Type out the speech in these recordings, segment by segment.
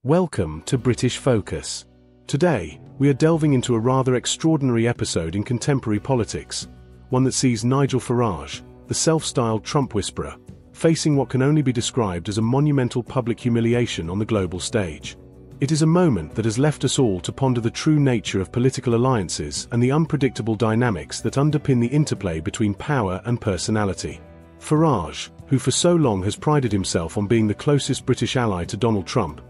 Welcome to British Focus. Today, we are delving into a rather extraordinary episode in contemporary politics, one that sees Nigel Farage, the self-styled Trump whisperer, facing what can only be described as a monumental public humiliation on the global stage. It is a moment that has left us all to ponder the true nature of political alliances and the unpredictable dynamics that underpin the interplay between power and personality. Farage, who for so long has prided himself on being the closest British ally to Donald Trump,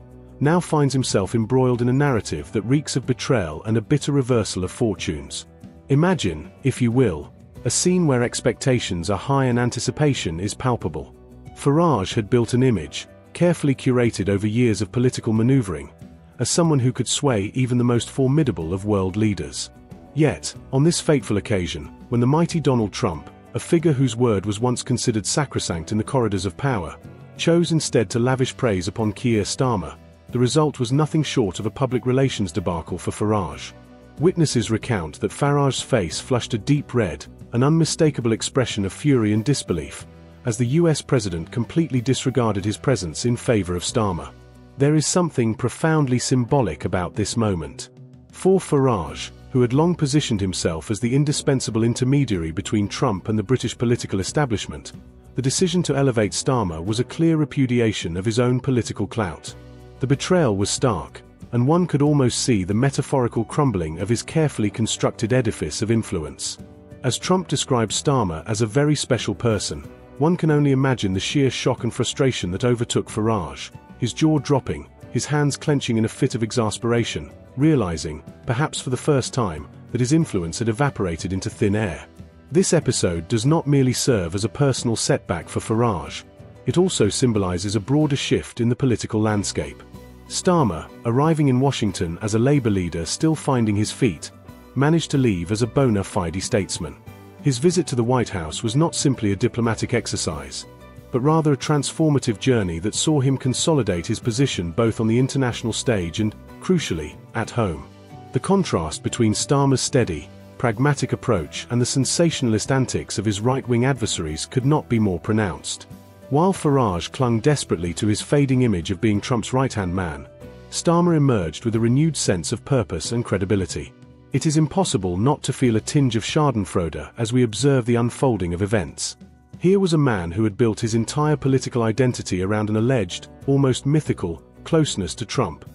now finds himself embroiled in a narrative that reeks of betrayal and a bitter reversal of fortunes. Imagine, if you will, a scene where expectations are high and anticipation is palpable. Farage had built an image, carefully curated over years of political maneuvering, as someone who could sway even the most formidable of world leaders. Yet, on this fateful occasion, when the mighty Donald Trump, a figure whose word was once considered sacrosanct in the corridors of power, chose instead to lavish praise upon Keir Starmer, the result was nothing short of a public relations debacle for Farage. Witnesses recount that Farage's face flushed a deep red, an unmistakable expression of fury and disbelief, as the US president completely disregarded his presence in favor of Starmer. There is something profoundly symbolic about this moment. For Farage, who had long positioned himself as the indispensable intermediary between Trump and the British political establishment, the decision to elevate Starmer was a clear repudiation of his own political clout. The betrayal was stark, and one could almost see the metaphorical crumbling of his carefully constructed edifice of influence. As Trump described Starmer as a very special person, one can only imagine the sheer shock and frustration that overtook Farage, his jaw dropping, his hands clenching in a fit of exasperation, realizing, perhaps for the first time, that his influence had evaporated into thin air. This episode does not merely serve as a personal setback for Farage, it also symbolizes a broader shift in the political landscape. Starmer, arriving in Washington as a Labour leader still finding his feet, managed to leave as a bona fide statesman. His visit to the White House was not simply a diplomatic exercise, but rather a transformative journey that saw him consolidate his position both on the international stage and, crucially, at home. The contrast between Starmer's steady, pragmatic approach and the sensationalist antics of his right-wing adversaries could not be more pronounced. While Farage clung desperately to his fading image of being Trump's right-hand man, Starmer emerged with a renewed sense of purpose and credibility. It is impossible not to feel a tinge of schadenfreude as we observe the unfolding of events. Here was a man who had built his entire political identity around an alleged, almost mythical, closeness to Trump.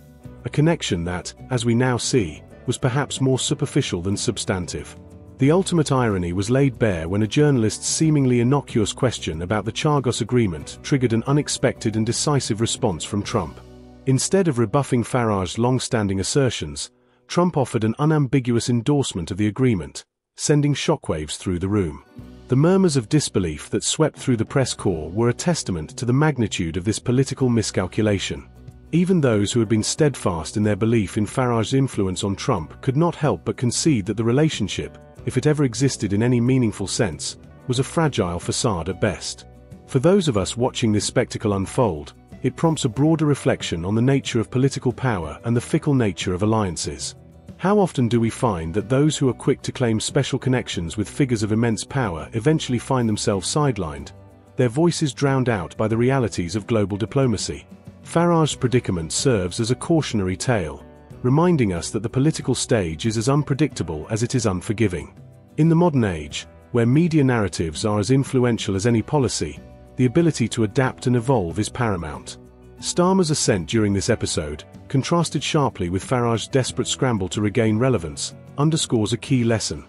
A connection that, as we now see, was perhaps more superficial than substantive. The ultimate irony was laid bare when a journalist's seemingly innocuous question about the Chagos agreement triggered an unexpected and decisive response from Trump. Instead of rebuffing Farage's long-standing assertions, Trump offered an unambiguous endorsement of the agreement, sending shockwaves through the room. The murmurs of disbelief that swept through the press corps were a testament to the magnitude of this political miscalculation. Even those who had been steadfast in their belief in Farage's influence on Trump could not help but concede that the relationship, if it ever existed in any meaningful sense, was a fragile facade at best. For those of us watching this spectacle unfold, it prompts a broader reflection on the nature of political power and the fickle nature of alliances. How often do we find that those who are quick to claim special connections with figures of immense power eventually find themselves sidelined, their voices drowned out by the realities of global diplomacy? Farage's predicament serves as a cautionary tale, reminding us that the political stage is as unpredictable as it is unforgiving. In the modern age, where media narratives are as influential as any policy, the ability to adapt and evolve is paramount. Starmer's ascent during this episode, contrasted sharply with Farage's desperate scramble to regain relevance, underscores a key lesson.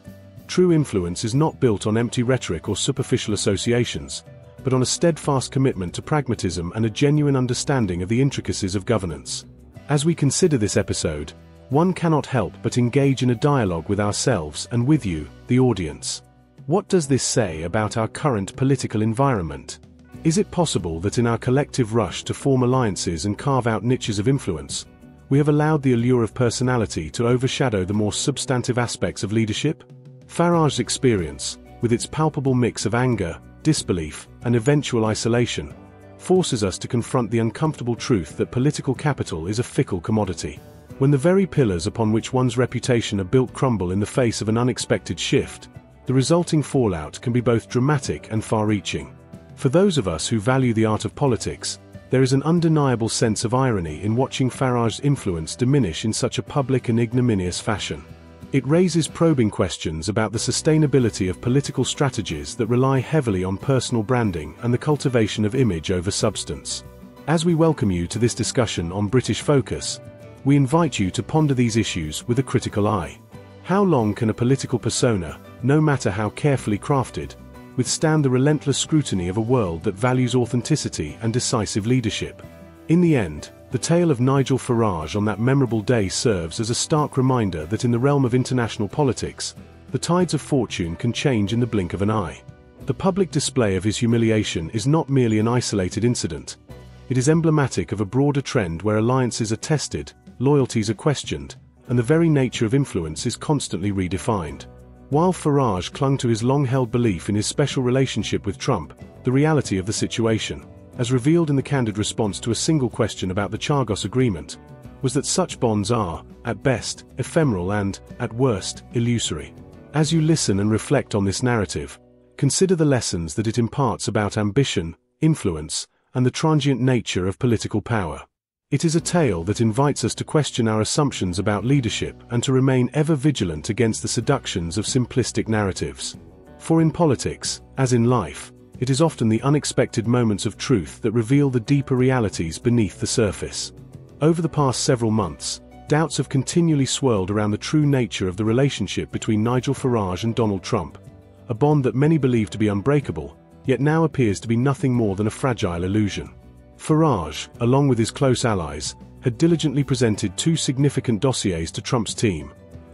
True influence is not built on empty rhetoric or superficial associations, but on a steadfast commitment to pragmatism and a genuine understanding of the intricacies of governance. As we consider this episode, one cannot help but engage in a dialogue with ourselves and with you, the audience. What does this say about our current political environment? Is it possible that in our collective rush to form alliances and carve out niches of influence, we have allowed the allure of personality to overshadow the more substantive aspects of leadership? Farage's experience, with its palpable mix of anger, disbelief, and eventual isolation, forces us to confront the uncomfortable truth that political capital is a fickle commodity. When the very pillars upon which one's reputation are built crumble in the face of an unexpected shift, the resulting fallout can be both dramatic and far-reaching. For those of us who value the art of politics, There is an undeniable sense of irony in watching Farage's influence diminish in such a public and ignominious fashion. It raises probing questions about the sustainability of political strategies that rely heavily on personal branding and the cultivation of image over substance. As we welcome you to this discussion on British Focus, we invite you to ponder these issues with a critical eye. How long can a political persona, no matter how carefully crafted, withstand the relentless scrutiny of a world that values authenticity and decisive leadership? In the end, the tale of Nigel Farage on that memorable day serves as a stark reminder that in the realm of international politics, the tides of fortune can change in the blink of an eye. The public display of his humiliation is not merely an isolated incident. It is emblematic of a broader trend where alliances are tested, loyalties are questioned, and the very nature of influence is constantly redefined. While Farage clung to his long-held belief in his special relationship with Trump, the reality of the situation, as revealed in the candid response to a single question about the Chagos agreement, was that such bonds are, at best, ephemeral and, at worst, illusory. As you listen and reflect on this narrative, consider the lessons that it imparts about ambition, influence, and the transient nature of political power. It is a tale that invites us to question our assumptions about leadership and to remain ever vigilant against the seductions of simplistic narratives. For in politics, as in life, it is often the unexpected moments of truth that reveal the deeper realities beneath the surface. Over the past several months, doubts have continually swirled around the true nature of the relationship between Nigel Farage and Donald Trump, a bond that many believe to be unbreakable, yet now appears to be nothing more than a fragile illusion. Farage, along with his close allies, had diligently presented two significant dossiers to Trump's team,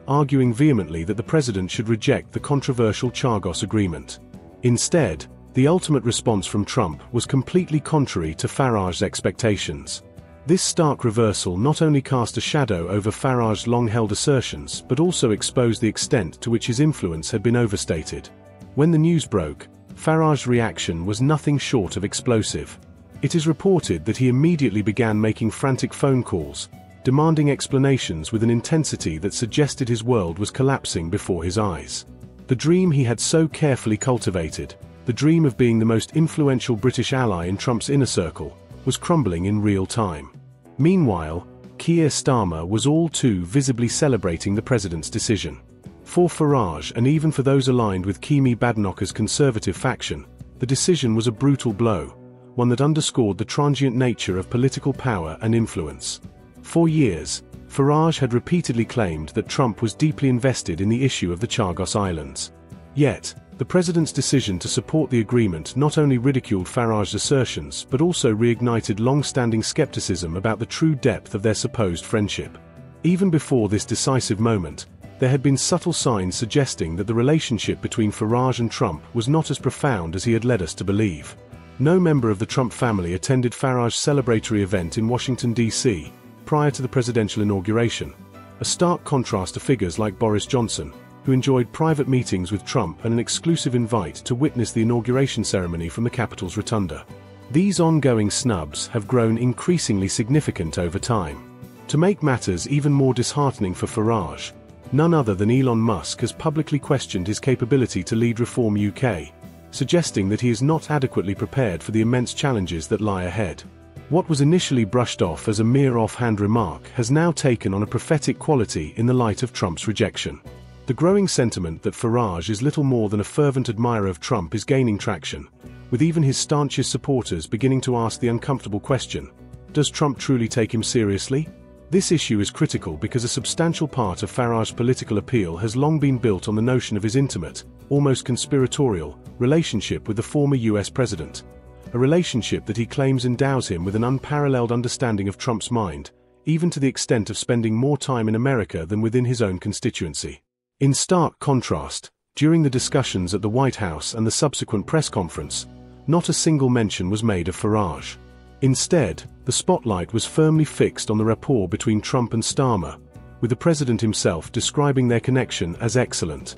arguing vehemently that the president should reject the controversial Chagos agreement. Instead, the ultimate response from Trump was completely contrary to Farage's expectations. This stark reversal not only cast a shadow over Farage's long-held assertions but also exposed the extent to which his influence had been overstated. When the news broke, Farage's reaction was nothing short of explosive. It is reported that he immediately began making frantic phone calls, demanding explanations with an intensity that suggested his world was collapsing before his eyes. The dream he had so carefully cultivated, the dream of being the most influential British ally in Trump's inner circle, was crumbling in real time. Meanwhile, Keir Starmer was all too visibly celebrating the president's decision. For Farage and even for those aligned with Kemi Badenoch's conservative faction, the decision was a brutal blow, one that underscored the transient nature of political power and influence. For years, Farage had repeatedly claimed that Trump was deeply invested in the issue of the Chagos Islands. Yet, the president's decision to support the agreement not only ridiculed Farage's assertions but also reignited long-standing skepticism about the true depth of their supposed friendship. Even before this decisive moment, there had been subtle signs suggesting that the relationship between Farage and Trump was not as profound as he had led us to believe. No member of the Trump family attended Farage's celebratory event in Washington, D.C., prior to the presidential inauguration, a stark contrast to figures like Boris Johnson, who enjoyed private meetings with Trump and an exclusive invite to witness the inauguration ceremony from the Capitol's rotunda. These ongoing snubs have grown increasingly significant over time. To make matters even more disheartening for Farage, none other than Elon Musk has publicly questioned his capability to lead Reform UK, suggesting that he is not adequately prepared for the immense challenges that lie ahead. What was initially brushed off as a mere offhand remark has now taken on a prophetic quality in the light of Trump's rejection. The growing sentiment that Farage is little more than a fervent admirer of Trump is gaining traction, with even his staunchest supporters beginning to ask the uncomfortable question: does Trump truly take him seriously? This issue is critical because a substantial part of Farage's political appeal has long been built on the notion of his intimate, almost conspiratorial, relationship with the former US president, a relationship that he claims endows him with an unparalleled understanding of Trump's mind, even to the extent of spending more time in America than within his own constituency. In stark contrast, during the discussions at the White House and the subsequent press conference, not a single mention was made of Farage. Instead, the spotlight was firmly fixed on the rapport between Trump and Starmer, with the president himself describing their connection as excellent.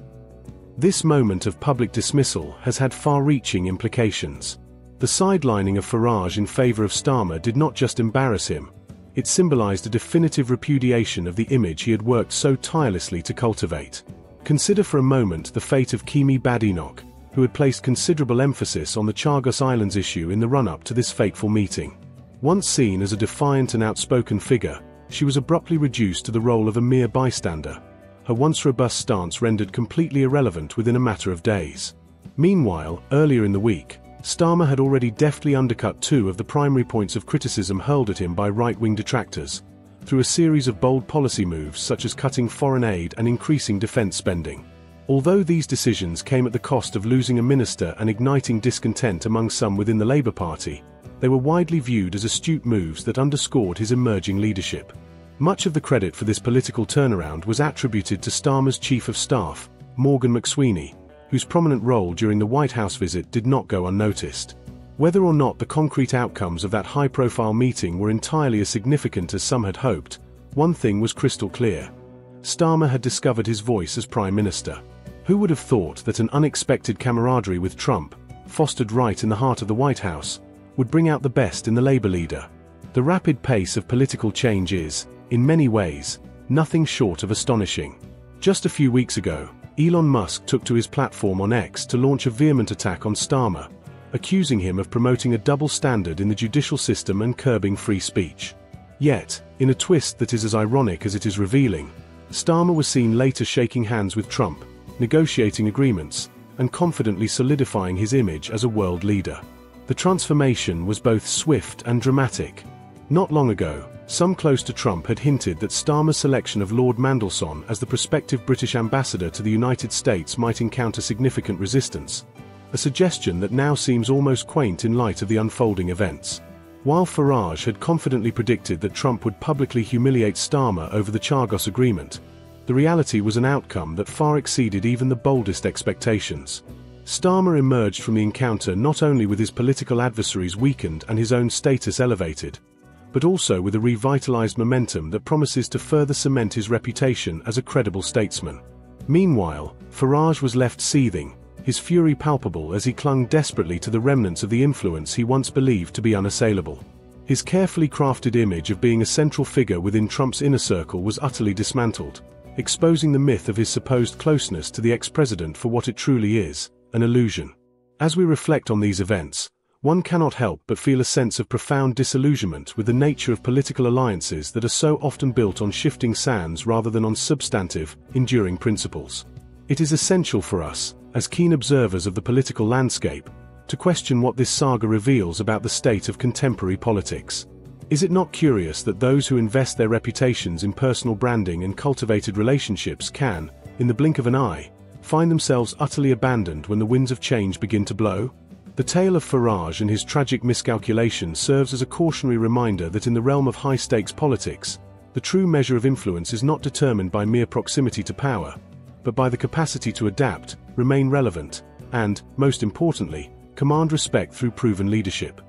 This moment of public dismissal has had far-reaching implications. The sidelining of Farage in favor of Starmer did not just embarrass him, it symbolized a definitive repudiation of the image he had worked so tirelessly to cultivate. Consider for a moment the fate of Kemi Badenoch, who had placed considerable emphasis on the Chagos Islands issue in the run-up to this fateful meeting. Once seen as a defiant and outspoken figure, she was abruptly reduced to the role of a mere bystander, her once robust stance rendered completely irrelevant within a matter of days. Meanwhile, earlier in the week, Starmer had already deftly undercut two of the primary points of criticism hurled at him by right-wing detractors, through a series of bold policy moves such as cutting foreign aid and increasing defense spending. Although these decisions came at the cost of losing a minister and igniting discontent among some within the Labour Party, they were widely viewed as astute moves that underscored his emerging leadership. Much of the credit for this political turnaround was attributed to Starmer's Chief of Staff, Morgan McSweeney, whose prominent role during the White House visit did not go unnoticed. Whether or not the concrete outcomes of that high-profile meeting were entirely as significant as some had hoped, one thing was crystal clear. Starmer had discovered his voice as Prime Minister. Who would have thought that an unexpected camaraderie with Trump, fostered right in the heart of the White House, would bring out the best in the Labour leader? The rapid pace of political change is, in many ways, nothing short of astonishing. Just a few weeks ago, Elon Musk took to his platform on X to launch a vehement attack on Starmer, accusing him of promoting a double standard in the judicial system and curbing free speech. Yet, in a twist that is as ironic as it is revealing, Starmer was seen later shaking hands with Trump, negotiating agreements, and confidently solidifying his image as a world leader. The transformation was both swift and dramatic. Not long ago, some close to Trump had hinted that Starmer's selection of Lord Mandelson as the prospective British ambassador to the United States might encounter significant resistance, a suggestion that now seems almost quaint in light of the unfolding events. While Farage had confidently predicted that Trump would publicly humiliate Starmer over the Chagos agreement, the reality was an outcome that far exceeded even the boldest expectations. Starmer emerged from the encounter not only with his political adversaries weakened and his own status elevated, but also with a revitalized momentum that promises to further cement his reputation as a credible statesman. Meanwhile, Farage was left seething, his fury palpable as he clung desperately to the remnants of the influence he once believed to be unassailable. His carefully crafted image of being a central figure within Trump's inner circle was utterly dismantled, exposing the myth of his supposed closeness to the ex-president for what it truly is, an illusion. As we reflect on these events, one cannot help but feel a sense of profound disillusionment with the nature of political alliances that are so often built on shifting sands rather than on substantive, enduring principles. It is essential for us, as keen observers of the political landscape, to question what this saga reveals about the state of contemporary politics. Is it not curious that those who invest their reputations in personal branding and cultivated relationships can, in the blink of an eye, find themselves utterly abandoned when the winds of change begin to blow? The tale of Farage and his tragic miscalculation serves as a cautionary reminder that in the realm of high-stakes politics, the true measure of influence is not determined by mere proximity to power, but by the capacity to adapt, remain relevant, and, most importantly, command respect through proven leadership.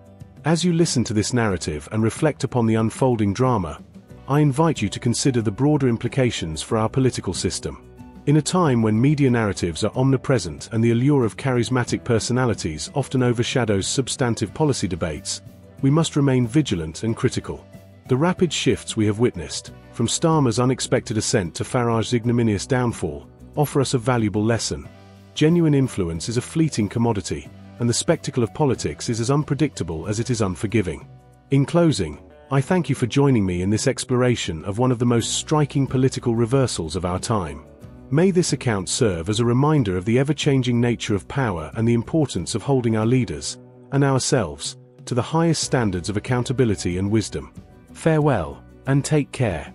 As you listen to this narrative and reflect upon the unfolding drama, I invite you to consider the broader implications for our political system. In a time when media narratives are omnipresent and the allure of charismatic personalities often overshadows substantive policy debates, we must remain vigilant and critical. The rapid shifts we have witnessed, from Starmer's unexpected ascent to Farage's ignominious downfall, offer us a valuable lesson. Genuine influence is a fleeting commodity, and the spectacle of politics is as unpredictable as it is unforgiving. In closing, I thank you for joining me in this exploration of one of the most striking political reversals of our time. May this account serve as a reminder of the ever-changing nature of power and the importance of holding our leaders, and ourselves, to the highest standards of accountability and wisdom. Farewell, and take care.